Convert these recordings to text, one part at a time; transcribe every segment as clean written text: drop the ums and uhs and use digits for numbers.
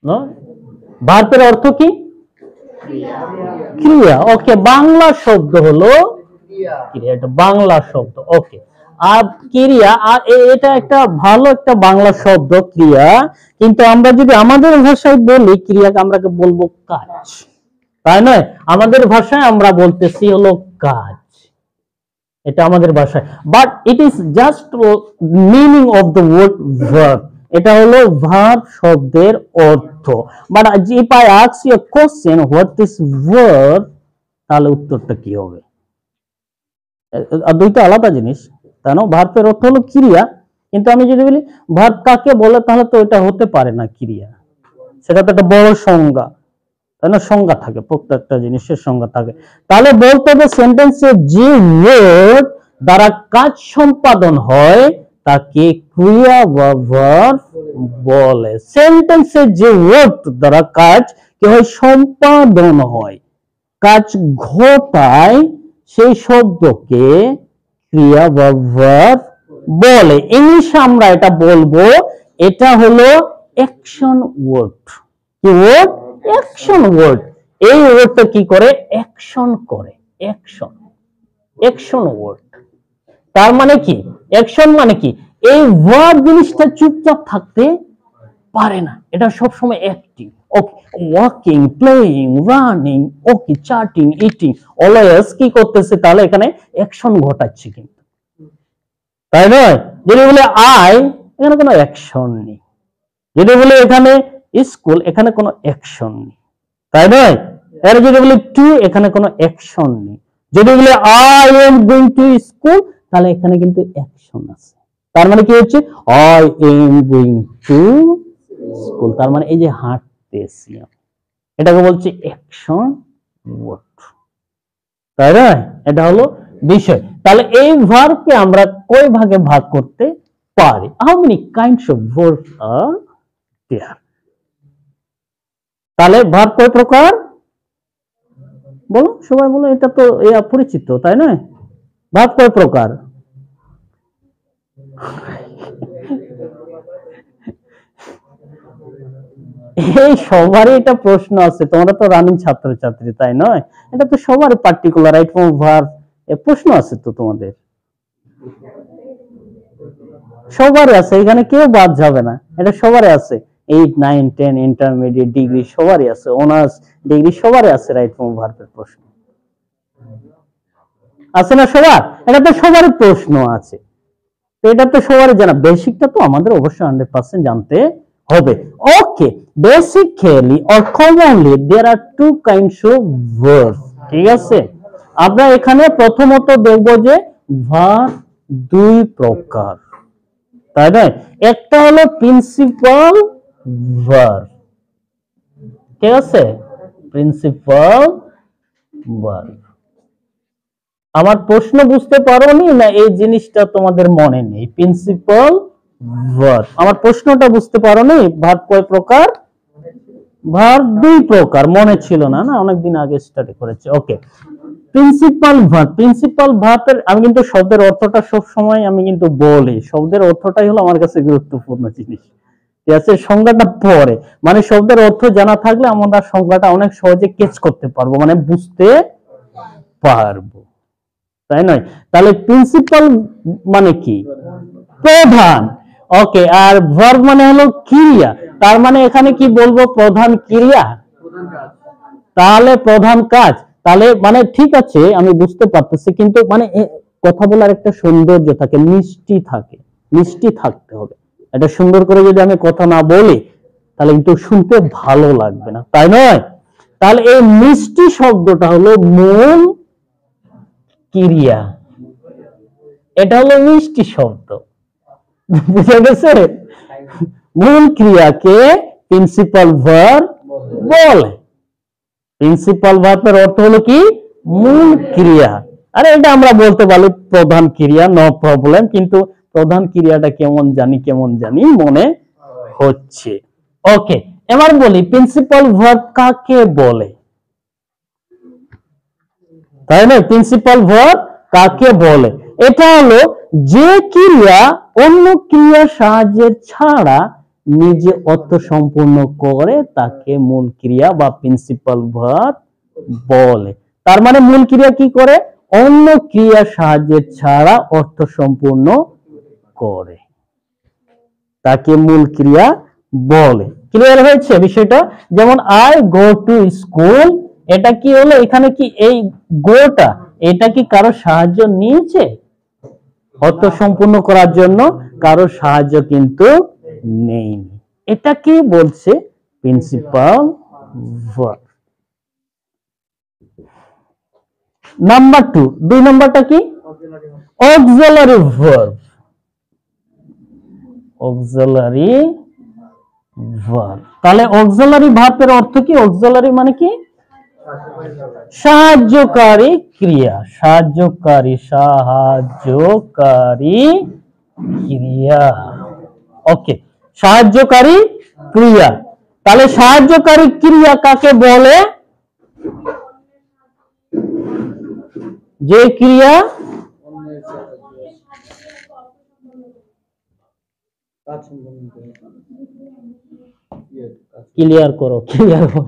No, ভার্বের অর্থ কি? ক্রিয়া। ওকে, বাংলা শব্দ হলো ক্রিয়া, এটা বাংলা শব্দ। ওকে, আর ক্রিয়া, আর এটা একটা ভালো একটা বাংলা শব্দ ক্রিয়া, কিন্তু আমরা যদি আমাদের ভাষায় বলি ক্রিয়াকে আমরা বলবো কাজ, তাই নয়? আমাদের ভাষায় আমরা বলতেছি হলো কাজ, এটা আমাদের ভাষায়। But it is just meaning of the word verb, এটা হলো ভার্ব শব্দের অর্থ। But if I ask you a question what is verb, তাহলে উত্তরটা কি হবে? দুইটা আলাদা জিনিস, তাই না? ভার্বের অর্থ হলো ক্রিয়া, কিন্তু আমি যদি বলি ভার্ব কাকে বলে, তাহলে তো এটা হতে পারে না ক্রিয়া, সেটা তো একটা বড় সংজ্ঞা, তাই না? সংজ্ঞা থাকে, প্রত্যেকটা জিনিসের সংজ্ঞা থাকে। তাহলে বলতে হবে সেন্টেন্সে যে ওয়ার্ড দ্বারা কাজ সম্পাদন হয় তাকে ক্রিয়া বা ভার্ব বলে। সেন্টেন্সে যে ওয়ার্ড দ্বারা কাজ কি হয়? সম্পাদন হয়, কাজ ঘটায়, সেই শব্দকে ক্রিয়া বা ভার্ব বলে। ইংলিশে আমরা এটা বলবো, এটা হলো অ্যাকশন ওয়ার্ড। কি ওয়ার্ড? Action word. এই ওয়ার্ডটা কি করে? অ্যাকশন করে, অ্যাকশন, অ্যাকশন ওয়ার্ড। তার মানে কি? অ্যাকশন মানে কি? এই ভার্ব জিনিসটা চুপচাপ থাকতে পারে না, এটা সব সময় অ্যাক্টিভ। ওকে, ওয়াকিং, প্লেইং, রানিং, ওকে, চাটিং, ইটিং, অলওয়েজ কি করতেছে? তাহলে এখানে অ্যাকশন ঘটাচ্ছে কিন্তু, তাই নয়? যদি বলে আই, এখানে কোনো অ্যাকশন নেই। যদি বলে এখানে স্কুল, এখানে কোনো অ্যাকশন নেই, তাই নয়? এর যদি বলি টু, এখানে কোনো অ্যাকশন নেই। যদি বলে I am going to school, তাহলে এখানে কিন্তু অ্যাকশন আছে। তার মানে কি হচ্ছে? I am going to school, তার মানে এই যে হাঁটতেছি, এটাকে বলছে অ্যাকশন ওয়ার্ড, তাই না? এটা হলো বিষয়। তাহলে এই ভার্বকে আমরা কয় ভাগে ভাগ করতে পারি? How many kinds of verbs are there? তাহলে ভার্ব কয় প্রকার? বলো, সবাই বলো, এটা তো পরিচিত, তাই না? ভার্ব কয় প্রকার? এই সবারই এটা প্রশ্ন আছে, তোমরা তো রানিং ছাত্রছাত্রী, তাই নয়? এটা তো সবার পার্টিকুলার রাইট ফর্ম ভার্ব প্রশ্ন আছে তো তোমাদের, সবারই আছে, এখানে কেউ বাদ যাবে না, এটা সবারই আছে। 8, 9, 10, ইন্টারমিডিয়েট, ডিগ্রি সবারই আছে, অনার্স ডিগ্রি সবারই আছে রাইট ফর্ম ভার্বের প্রশ্ন, আছে না সবার? এটা তো সবারই প্রশ্ন আছে, তো এটা তো সবারই জানা। বেসিকটা তো আমাদের অবশ্যই 100% জানতে হবে। Okay, basically or commonly there are two kinds of verb. ঠিক আছে, আমরা এখানে প্রথমত দেখব যে ভার্ব দুই প্রকার, তাই না? একটা হলো প্রিন্সিপাল ভার্ব, ঠিক আছে? Principal verb. আমার প্রশ্ন বুঝতে পারোনি না এই জিনিসটা তোমাদের মনে নেই? প্রিন্সিপাল ভার্ব, আমার প্রশ্নটা বুঝতে পারোনি? ভার্ব কয় প্রকার? ভার্ব দুই প্রকার, মনে ছিল না? না, অনেকদিন আগে স্টাডি করেছে। ওকে, প্রিন্সিপাল ভার্ব। প্রিন্সিপাল ভার্বের আমি কিন্তু শব্দের অর্থটা সব সময় আমি কিন্তু বলি, শব্দের অর্থটাই হলো আমার কাছে গুরুত্বপূর্ণ জিনিস। ঠিক আছে, সংজ্ঞাটা পরে, মানে শব্দের অর্থ জানা থাকলে আমরা সংজ্ঞাটা অনেক সহজে ক্যাচ করতে পারবো, মানে বুঝতে পারবো, তাই নয়? তাহলে প্রিন্সিপাল মানে কি? প্রধান। ওকে, আর ভার্ব মানে হলো ক্রিয়া, তার মানে এখানে কি বলবো? প্রধান ক্রিয়া, তাহলে প্রধান কাজ। তাহলে মানে ঠিক আছে, আমি বুঝতে পারতেছি, কিন্তু মানে কথা বলার একটা সৌন্দর্য থাকে, মিষ্টি থাকে, মিষ্টি থাকতে হবে। এটা সুন্দর করে যদি আমি কথা না বলি তাহলে কিন্তু শুনতে ভালো লাগবে না, তাই নয়? তাহলে এই মিষ্টি শব্দটা হলো মূল ক্রিয়া, এটা হলো মিষ্টি শব্দ, বুঝা গেছে? মূল ক্রিয়াকে প্রিন্সিপাল ভার্ব বলে। প্রিন্সিপাল ভার্বের অর্থ হলো কি? মূল ক্রিয়া। আরে এটা আমরা বলতে পারি প্রধান ক্রিয়া, নো প্রবলেম, কিন্তু প্রধান ক্রিয়াটা কেমন জানি মনে হচ্ছে। ওকে, এবার বলি প্রিন্সিপাল ভার্ব কাকে বলে, তাই না? প্রিন্সিপাল ভার্ব কাকে বলে? এটা হলো যে ক্রিয়া অন্য ক্রিয়ার সাহায্যে ছাড়া নিজে অর্থ সম্পূর্ণ করে তাকে মূল ক্রিয়া বা প্রিন্সিপাল ভার্ব বলে। তার মানে মূল ক্রিয়া কি করে? অন্য ক্রিয়ার সাহায্যে ছাড়া অর্থ সম্পূর্ণ করে, তাকে মূল ক্রিয়া বলে। ক্লিয়ার হয়েছে বিষয়টা? যেমন আই গো টু স্কুল, এটা কি হলো? এখানে কি এই গোটা এটা কি কারো সাহায্য নিয়েছে অর্থ সম্পূর্ণ করার জন্য? কারো সাহায্য কিন্তু নেইনি। এটা কি বলছে? Principal verb. নাম্বার 2, 2 নম্বরটা কি? Auxiliary verb. অক্সিলারি ভার্ব, তাহলে অক্সিলারি ভার্বের অর্থ কি? অক্সিলারি মানে কি? সাহায্যকারী ক্রিয়া, সাহায্যকারী ক্রিয়া। ওকে, সাহায্যকারী ক্রিয়া। তাহলে সাহায্যকারী ক্রিয়া কাকে বলে? যে ক্রিয়া ক্লিয়ার করো, ক্লিয়ার করো।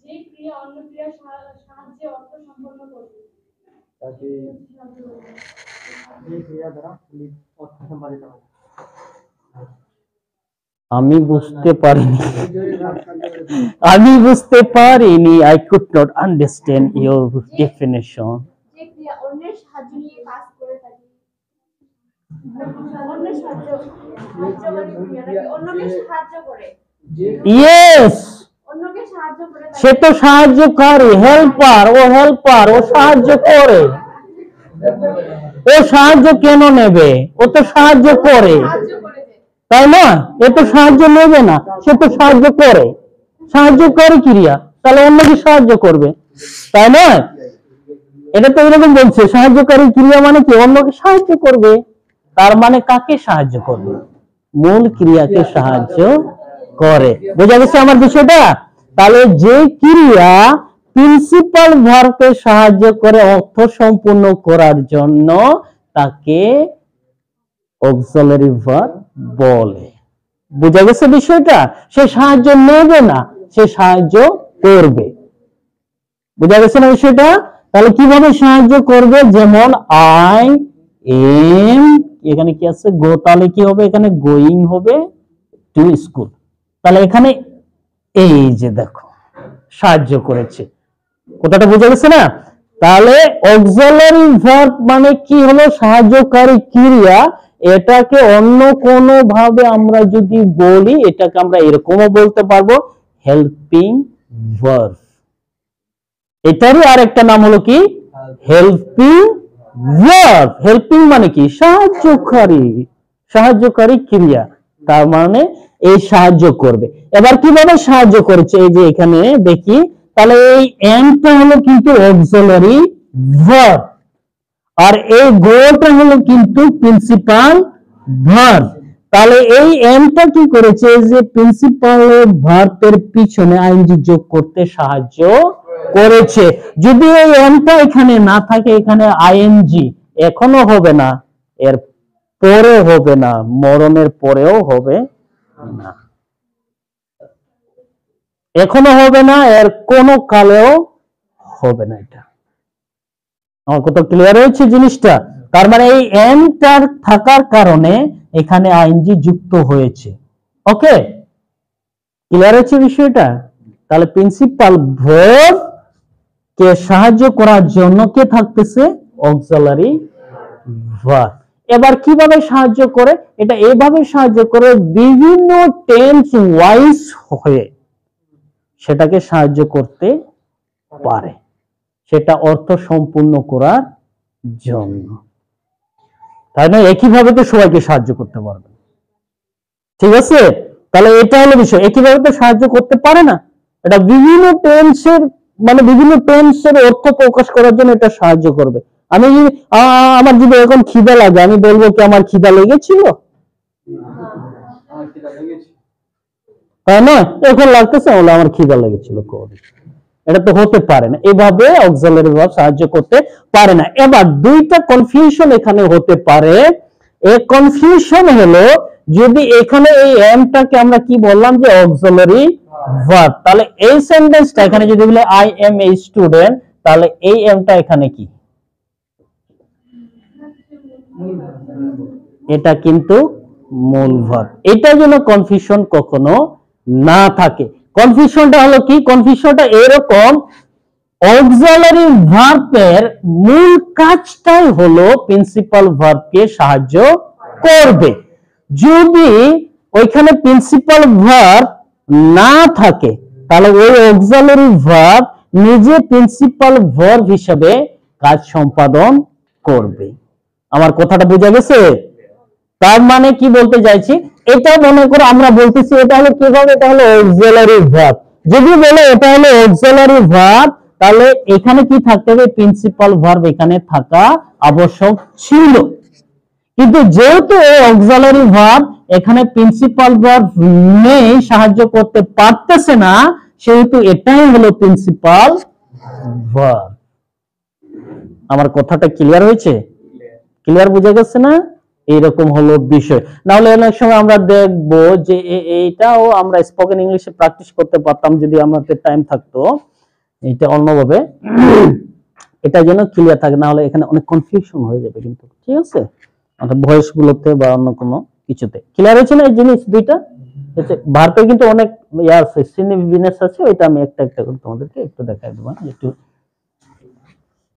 যে ক্রিয়া অন্য ক্রিয়ার সাহায্যে অর্থ সম্পন্ন করে, তাকে যে ক্রিয়া দ্বারা অর্থ সম্পাদিত হয়। আমি বুঝতে পারিনি, I could not understand your definition. যে ক্রিয়া অন্যের সাহায্য নিয়ে কাজ করে থাকে, অন্যের সাহায্য অন্যকে সাহায্য করে। Yes, অন্যকে সাহায্য করে, সে তো সাহায্যকারী, হেল্পার, ও সাহায্য করে। ও সাহায্য কেন নেবে? ও তো সাহায্য করে, তাই না? এ তো সাহায্য নেবে না, সে তো সাহায্য করে, সাহায্যকারী ক্রিয়া, তাহলে অন্যকে সাহায্য করবে, তাই না? এটা তো এরকম বলছে, সাহায্যকারী ক্রিয়া মানে কি? অন্যকে সাহায্য করবে। তার মানে কাকে সাহায্য করবে? মূল ক্রিয়াকে সাহায্য করে। বোঝা গেছে আমার বিষয়টা? তাহলে যে ক্রিয়া প্রিন্সিপাল ভার্বকে সাহায্য করে অর্থ সম্পূর্ণ করার জন্য তাকে অক্সিলারি ভার্ব বলে। বোঝা গেছে বিষয়টা? সে সাহায্য নেবে না, সে সাহায্য করবে। বোঝা গেছে না বিষয়টা? তাহলে কিভাবে সাহায্য করবে? যেমন আই এম, এখানে কি আছে? গো, তাহলে কি হবে? এখানে গোয়িং হবে টু স্কুল। তাহলে এখানে এই যে দেখো সাহায্য করেছে, কথাটা বোঝা গেছে না? তাহলে অক্সিলারি ভার্ব মানে কি হলো? সাহায্যকারী ক্রিয়া। এটাকে অন্য কোনো ভাবে আমরা যদি বলি, এটাকে আমরা এরকমও বলতে পারবো, হেল্পিং ভার্ব। এটারই আরেকটা নাম হলো কি? Helping verb. হেল্পিং মানে কি? সাহায্যকারী ক্রিয়া। তার মানে এই সাহায্য করবে। এবার কিভাবে সাহায্য করেছে? এই যে এখানে দেখি, তাহলে এই এমটা হলো কিন্তু অক্সিলারি ভার্ব, আর এই গোটা হলো কিন্তু প্রিন্সিপাল ভার্ব। তাহলে এই এমটা কি করেছে? যে প্রিন্সিপাল ভার্বের পিছনে আইএনজি যোগ করতে সাহায্য করেছে। যদি এই এমটা এখানে না থাকে, এখানে আইএনজি এখনো হবে না, এর পরে হবে না, মরণের পরেও হবে না, এখনো হবে না, এর কোন কালেও হবে না। এটা আমার কত ক্লিয়ার হয়েছে জিনিসটা? তার মানে এই এমটার থাকার কারণে এখানে আইএনজি যুক্ত হয়েছে। ওকে, ক্লিয়ার হচ্ছে বিষয়টা? তাহলে প্রিন্সিপাল ভার্ব কে সাহায্য করার জন্য কে থাকতেছে? Auxiliary verb. এবার কিভাবে সাহায্য করে? এটা এভাবে সাহায্য করে, বিভিন্ন টেন্স ওয়াইজ হয়ে সেটাকে সাহায্য করতে পারে, সেটা অর্থ সম্পূর্ণ করার জন্য। তাই না? একইভাবে তো সবাইকে সাহায্য করতে পারবে, ঠিক আছে? তাহলে এটা হলো বিষয়। একইভাবে তো সাহায্য করতে পারে না, এটা বিভিন্ন টেন্সের মানে বিভিন্ন টেন্সের অর্থ প্রকাশ করার জন্য এটা সাহায্য করবে। আমি আমার যদি এখন খিদা লাগে, আমি বলবো কি আমার খিদা লেগেছিল? তাই না? এখন লাগতেছে বলে আমার খিদা লেগেছিল, এটা তো হতে পারে না। এভাবে অক্সিলারি ভার্ব সাহায্য করতে পারে না। এবার দুইটা কনফিউশন এখানে হতে পারে। এই কনফিউশন হলো যদি এখানে এই এমটাকে আমরা কি বললাম যে অক্সিলারি ভার্ব, তাহলে এই সেন্টেন্সটা এখানে যদি বলে আই এম এ স্টুডেন্ট, তাহলে এই এমটা এখানে কি, এটা কিন্তু মূল ভার্ব। এটা যেন কনফিউশন কখনো না থাকে। কনফিউশনটা হলো কি, কনফিউশনটা এরকম, অক্সিলারি ভার্বের মূল কাজটাই হলো প্রিন্সিপাল ভার্বকে সাহায্য করবে। যদি ওইখানে প্রিন্সিপাল ভার্ব না থাকে তাহলে ওই অক্সিলারি ভার্ব নিজে প্রিন্সিপাল ভার্ব হিসেবে কাজ সম্পাদন করবে। আমার কথাটা বোঝা গেছে? তার মানে কি বলতে চাইছি, এটা মনে করো আমরা বলতেছি এটা হলো কিভাবে, এটা হলো অক্সিলারি ভার্ব। যদি বলে এটা হলো অক্সিলারি ভার্ব, তাহলে এখানে কি থাকতে হবে, প্রিন্সিপাল ভার্ব এখানে থাকা আবশ্যক ছিল। কিন্তু যেহেতু এই অক্সিলারি ভার্ব এখানে প্রিন্সিপাল ভার্ব নেই, সাহায্য করতে পারতেছে না, সেহেতু এটাই হলো প্রিন্সিপাল ভার্ব। আমার কথাটা ক্লিয়ার হয়েছে? ক্লিয়ার বোঝা গেছে না? এইরকম হলো বিষয়। না হলে অনেক সময় আমরা দেখব যে এইটাও আমরা স্পোকেন ইংলিশে প্র্যাকটিস করতে পারতাম যদি আমাদের টাইম থাকতো, এটা অন্যভাবে এটা যেন ক্লিয়ার থাকে, না হলে এখানে অনেক কনফিউশন হয়ে যাবে কিন্তু। ঠিক আছে, অর্থাৎ ভয়েস গুলোতে বা অন্য কোনো কিছুতে। ক্লিয়ার হয়েছে না এই জিনিস দুইটা? ভার্বে কিন্তু অনেক ইয়া আছে, সিগনিফিকেন্স আছে, ওইটা আমি একটা একটা করে তোমাদেরকে একটু দেখাই দেবো, একটু